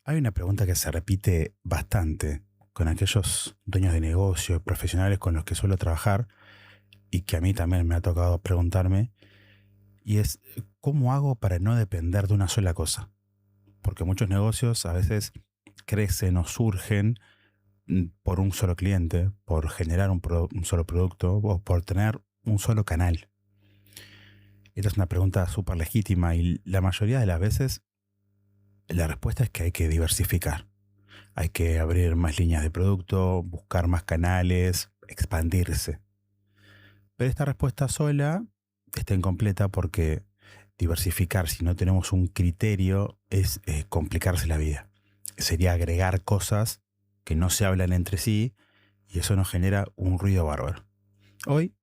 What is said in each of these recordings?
Hay una pregunta que se repite bastante con aquellos dueños de negocio, profesionales con los que suelo trabajar y que a mí también me ha tocado preguntarme, y es ¿cómo hago para no depender de una sola cosa? Porque muchos negocios a veces crecen o surgen por un solo cliente, por generar un solo producto o por tener un solo canal. Esta es una pregunta súper legítima y la mayoría de las veces la respuesta es que hay que diversificar. Hay que abrir más líneas de producto, buscar más canales, expandirse. Pero esta respuesta sola está incompleta porque diversificar si no tenemos un criterio es complicarse la vida. Sería agregar cosas que no se hablan entre sí y eso nos genera un ruido bárbaro. Hoy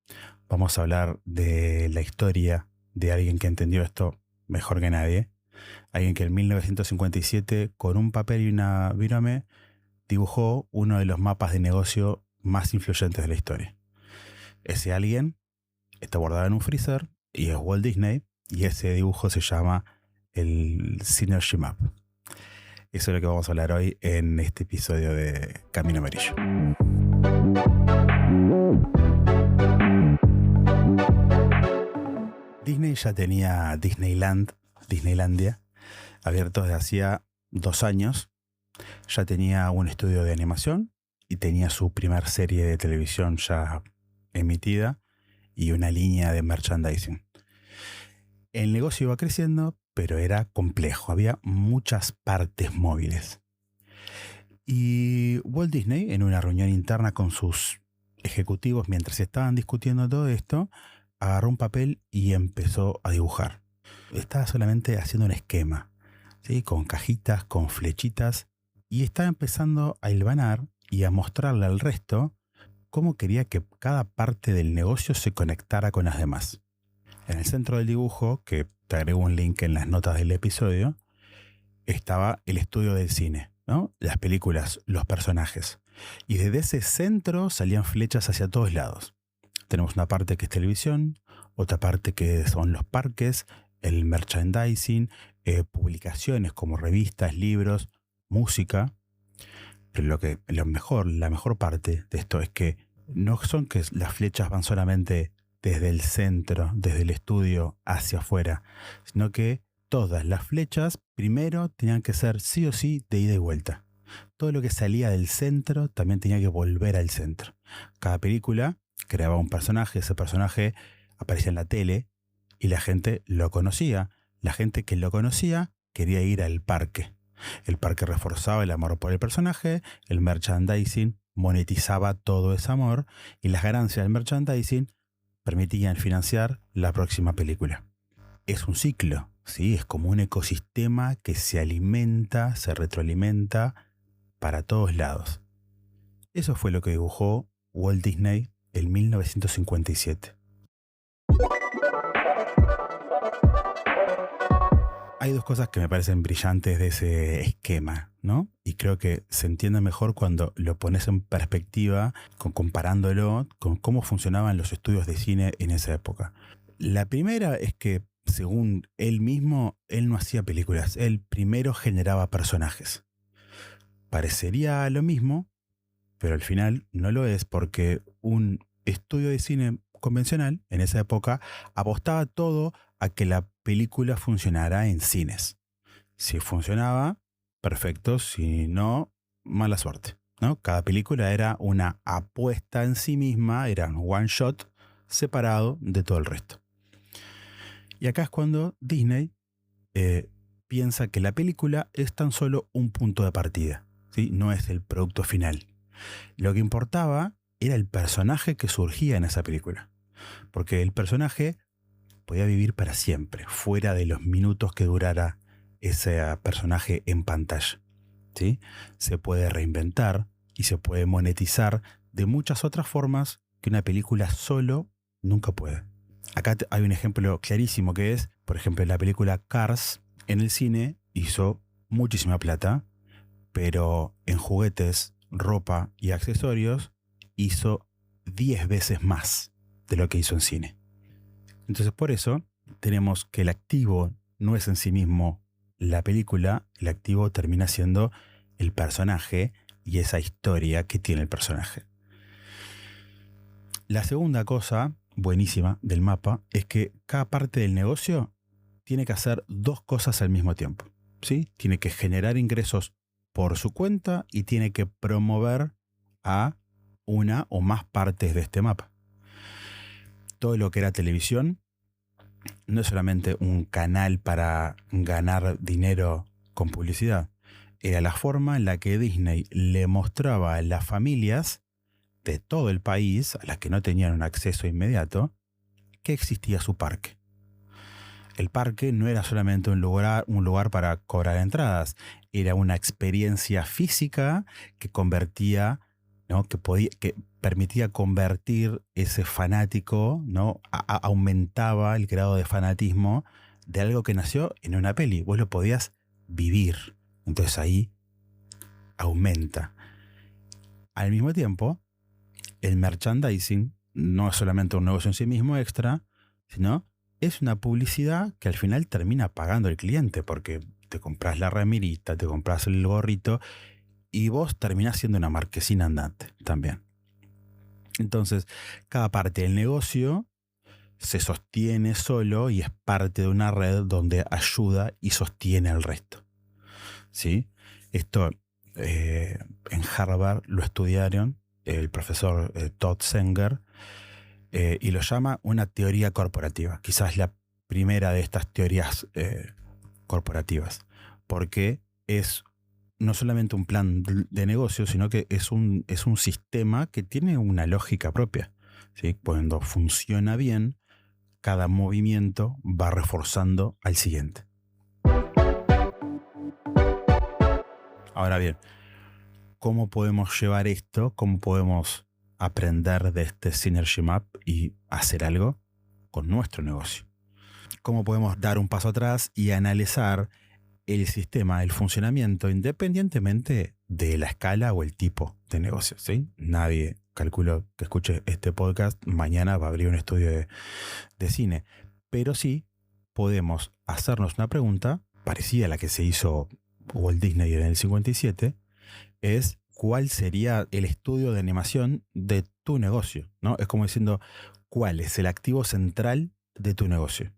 vamos a hablar de la historia de alguien que entendió esto mejor que nadie. Alguien que en 1957, con un papel y una virome, dibujó uno de los mapas de negocio más influyentes de la historia. Ese alguien está guardado en un freezer y es Walt Disney, y ese dibujo se llama el Synergy Map. Eso es lo que vamos a hablar hoy en este episodio de Camino Amarillo. Disney ya tenía Disneylandia, abierto desde hacía 2 años. Ya tenía un estudio de animación y tenía su primer serie de televisión ya emitida y una línea de merchandising. El negocio iba creciendo, pero era complejo. Había muchas partes móviles. Y Walt Disney, en una reunión interna con sus ejecutivos, mientras estaban discutiendo todo esto, agarró un papel y empezó a dibujar. Estaba solamente haciendo un esquema, ¿sí? Con cajitas, con flechitas, y estaba empezando a hilvanar y a mostrarle al resto cómo quería que cada parte del negocio se conectara con las demás. En el centro del dibujo, que te agrego un link en las notas del episodio, estaba el estudio del cine, ¿no? Las películas, los personajes. Y desde ese centro salían flechas hacia todos lados. Tenemos una parte que es televisión, otra parte que son los parques, el merchandising, publicaciones como revistas, libros, música. Pero la mejor parte de esto es que no son que las flechas van solamente desde el centro, desde el estudio hacia afuera, sino que todas las flechas primero tenían que ser sí o sí de ida y vuelta. Todo lo que salía del centro también tenía que volver al centro. Cada película creaba un personaje, ese personaje aparecía en la tele y la gente lo conocía. La gente que lo conocía quería ir al parque. El parque reforzaba el amor por el personaje, el merchandising monetizaba todo ese amor y las ganancias del merchandising permitían financiar la próxima película. Es un ciclo, ¿sí? Es como un ecosistema que se alimenta, se retroalimenta para todos lados. Eso fue lo que dibujó Walt Disney en 1957. Hay 2 cosas que me parecen brillantes de ese esquema, ¿no? Y creo que se entiende mejor cuando lo pones en perspectiva, comparándolo con cómo funcionaban los estudios de cine en esa época. La primera es que, según él mismo, él no hacía películas, él primero generaba personajes. Parecería lo mismo, pero al final no lo es, porque un estudio de cine convencional en esa época apostaba todo a que la película funcionara en cines. Si funcionaba, perfecto, si no, mala suerte, ¿no? Cada película era una apuesta en sí misma, era un one shot separado de todo el resto. Y acá es cuando Disney piensa que la película es tan solo un punto de partida, ¿sí? No es el producto final. Lo que importaba era el personaje que surgía en esa película. Porque el personaje podía vivir para siempre, fuera de los minutos que durara ese personaje en pantalla, ¿sí? Se puede reinventar y se puede monetizar de muchas otras formas que una película solo nunca puede. Acá hay un ejemplo clarísimo que es, por ejemplo, la película Cars en el cine hizo muchísima plata, pero en juguetes, ropa y accesorios hizo 10 veces más de lo que hizo en cine. Entonces, por eso tenemos que el activo no es en sí mismo la película, el activo termina siendo el personaje y esa historia que tiene el personaje. La segunda cosa buenísima del mapa es que cada parte del negocio tiene que hacer dos cosas al mismo tiempo, ¿sí? Tiene que generar ingresos por su cuenta y tiene que promover a una o más partes de este mapa. Todo lo que era televisión no es solamente un canal para ganar dinero con publicidad, era la forma en la que Disney le mostraba a las familias de todo el país, a las que no tenían un acceso inmediato, que existía su parque. El parque no era solamente un lugar para cobrar entradas, era una experiencia física que convertía, ¿no? que permitía convertir ese fanático, ¿no? Aumentaba el grado de fanatismo de algo que nació en una peli. Vos lo podías vivir. Entonces ahí aumenta. Al mismo tiempo, el merchandising no es solamente un negocio en sí mismo extra, sino es una publicidad que al final termina pagando el cliente, porque te compras la remirita, te compras el gorrito y vos terminás siendo una marquesina andante también. Entonces, cada parte del negocio se sostiene solo y es parte de una red donde ayuda y sostiene al resto. ¿Sí? Esto en Harvard lo estudiaron el profesor Todd Senger y lo llama una teoría corporativa. Quizás la primera de estas teorías corporativas, porque es no solamente un plan de negocio, sino que es un sistema que tiene una lógica propia, ¿sí? Cuando funciona bien, cada movimiento va reforzando al siguiente. Ahora bien, ¿cómo podemos llevar esto? ¿Cómo podemos aprender de este Synergy Map y hacer algo con nuestro negocio? ¿Cómo podemos dar un paso atrás y analizar el sistema, el funcionamiento, independientemente de la escala o el tipo de negocio? ¿Sí? Nadie, calculo, que escuche este podcast mañana va a abrir un estudio de cine, pero sí podemos hacernos una pregunta parecida a la que se hizo Walt Disney en el 57, es cuál sería el estudio de animación de tu negocio, ¿no? Es como diciendo, ¿cuál es el activo central de tu negocio?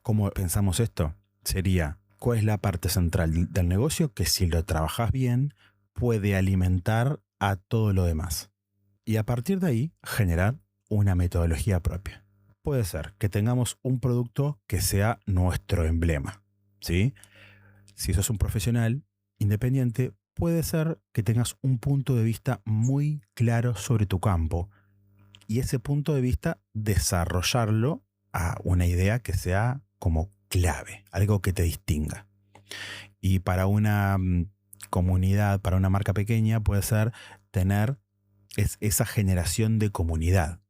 ¿Cómo pensamos esto? Sería, ¿cuál es la parte central del negocio que si lo trabajas bien puede alimentar a todo lo demás? Y a partir de ahí generar una metodología propia. Puede ser que tengamos un producto que sea nuestro emblema, ¿sí? Si sos un profesional independiente, puede ser que tengas un punto de vista muy claro sobre tu campo y ese punto de vista desarrollarlo a una idea que sea como clave, algo que te distinga. Y para una comunidad, para una marca pequeña, puede ser tener esa generación de comunidad.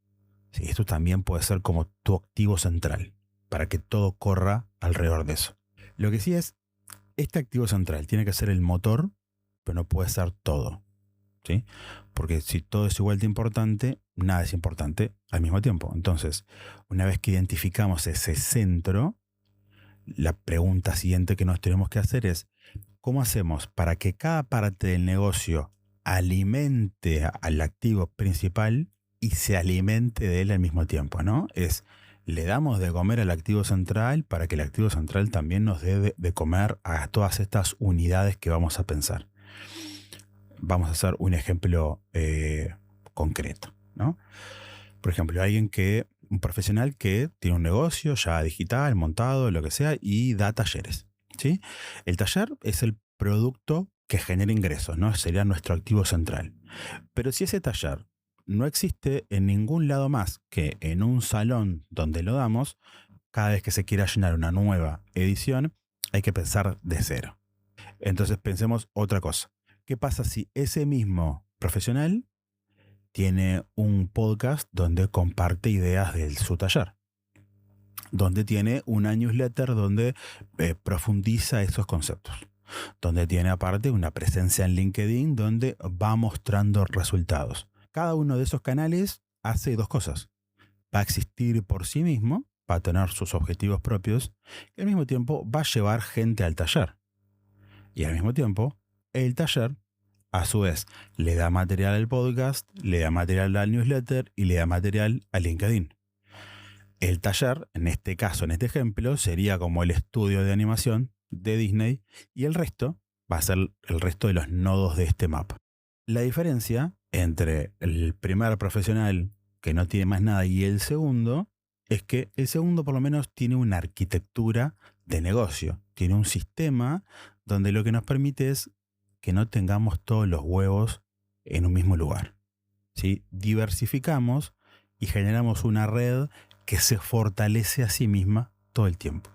Sí, esto también puede ser como tu activo central, para que todo corra alrededor de eso. Lo que sí es, este activo central tiene que ser el motor, pero no puede ser todo, ¿sí? Porque si todo es igual de importante, nada es importante al mismo tiempo. Entonces, una vez que identificamos ese centro, la pregunta siguiente que nos tenemos que hacer es, ¿cómo hacemos para que cada parte del negocio alimente al activo principal y se alimente de él al mismo tiempo, ¿no? Le damos de comer al activo central para que el activo central también nos dé de comer a todas estas unidades que vamos a pensar. Vamos a hacer un ejemplo concreto, ¿no? Por ejemplo, un profesional que tiene un negocio ya digital, montado, lo que sea, y da talleres, ¿sí? El taller es el producto que genera ingresos, ¿no? Sería nuestro activo central. Pero si ese taller no existe en ningún lado más que en un salón donde lo damos, cada vez que se quiera llenar una nueva edición, hay que pensar de cero. Entonces pensemos otra cosa. ¿Qué pasa si ese mismo profesional tiene un podcast donde comparte ideas de su taller? Donde tiene una newsletter donde profundiza esos conceptos. Donde tiene aparte una presencia en LinkedIn donde va mostrando resultados. Cada uno de esos canales hace dos cosas. Va a existir por sí mismo va a tener sus objetivos propios y al mismo tiempo va a llevar gente al taller. Y al mismo tiempo, el taller, a su vez, le da material al podcast, le da material al newsletter y le da material a LinkedIn. El taller, en este caso, en este ejemplo, sería como el estudio de animación de Disney y el resto va a ser el resto de los nodos de este mapa. La diferencia entre el primer profesional que no tiene más nada y el segundo es que el segundo por lo menos tiene una arquitectura de negocio, tiene un sistema donde lo que nos permite es que no tengamos todos los huevos en un mismo lugar, ¿sí? Diversificamos y generamos una red que se fortalece a sí misma todo el tiempo.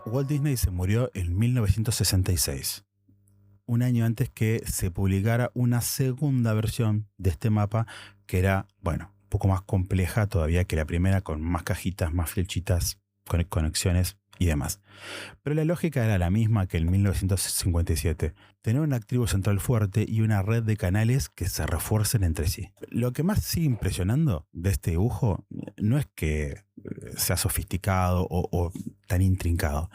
Walt Disney se murió en 1966, un año antes que se publicara una segunda versión de este mapa que era, bueno, un poco más compleja todavía que la primera, con más cajitas, más flechitas, conexiones y demás. Pero la lógica era la misma que en 1957, tener un activo central fuerte y una red de canales que se refuercen entre sí. Lo que más sigue impresionando de este dibujo no es que sea sofisticado o tan intrincado.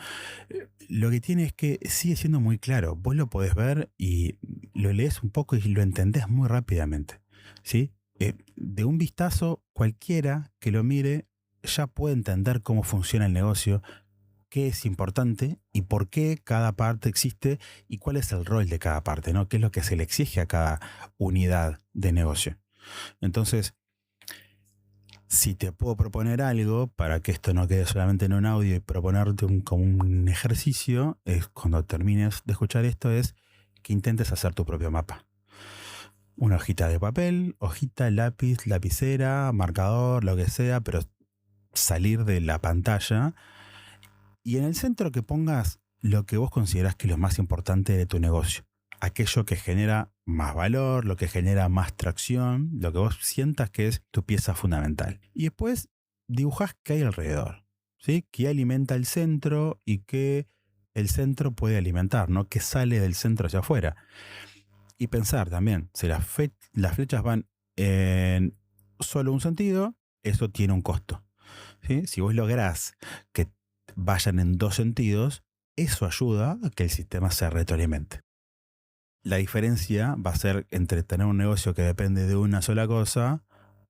Lo que tiene es que sigue siendo muy claro. Vos lo podés ver y lo lees un poco y lo entendés muy rápidamente, ¿sí? De un vistazo, cualquiera que lo mire ya puede entender cómo funciona el negocio, qué es importante y por qué cada parte existe y cuál es el rol de cada parte, ¿no? Qué es lo que se le exige a cada unidad de negocio. Entonces, si te puedo proponer algo para que esto no quede solamente en un audio y proponerte como un ejercicio, es cuando termines de escuchar esto, es que intentes hacer tu propio mapa. Una hojita de papel, hojita, lápiz, lapicera, marcador, lo que sea, pero salir de la pantalla. Y en el centro que pongas lo que vos considerás que es lo más importante de tu negocio. Aquello que genera más valor, lo que genera más tracción, lo que vos sientas que es tu pieza fundamental. Y después dibujás qué hay alrededor, ¿sí? Qué alimenta el centro y qué el centro puede alimentar, ¿no? Qué sale del centro hacia afuera. Y pensar también, si las flechas van en solo un sentido, eso tiene un costo, ¿sí? Si vos lográs que vayan en dos sentidos, eso ayuda a que el sistema se retroalimente. La diferencia va a ser entre tener un negocio que depende de una sola cosa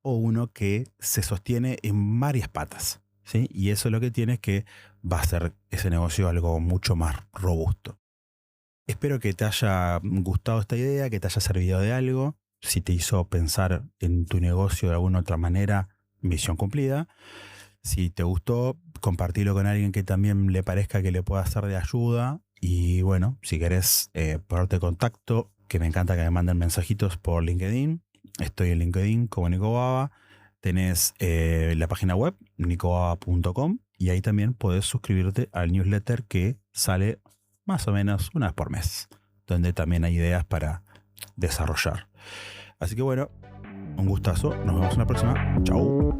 o uno que se sostiene en varias patas, ¿sí? Y eso lo que tiene es que va a hacer ese negocio algo mucho más robusto. Espero que te haya gustado esta idea, que te haya servido de algo. Si te hizo pensar en tu negocio de alguna otra manera, misión cumplida. Si te gustó, compartilo con alguien que también le parezca que le pueda ser de ayuda. Y bueno, si querés ponerte en contacto, que me encanta que me manden mensajitos por LinkedIn. Estoy en LinkedIn como Nico Baba. Tenés la página web, nicobaba.com, y ahí también podés suscribirte al newsletter que sale más o menos una vez por mes, donde también hay ideas para desarrollar. Así que bueno, un gustazo. Nos vemos en la próxima. Chau.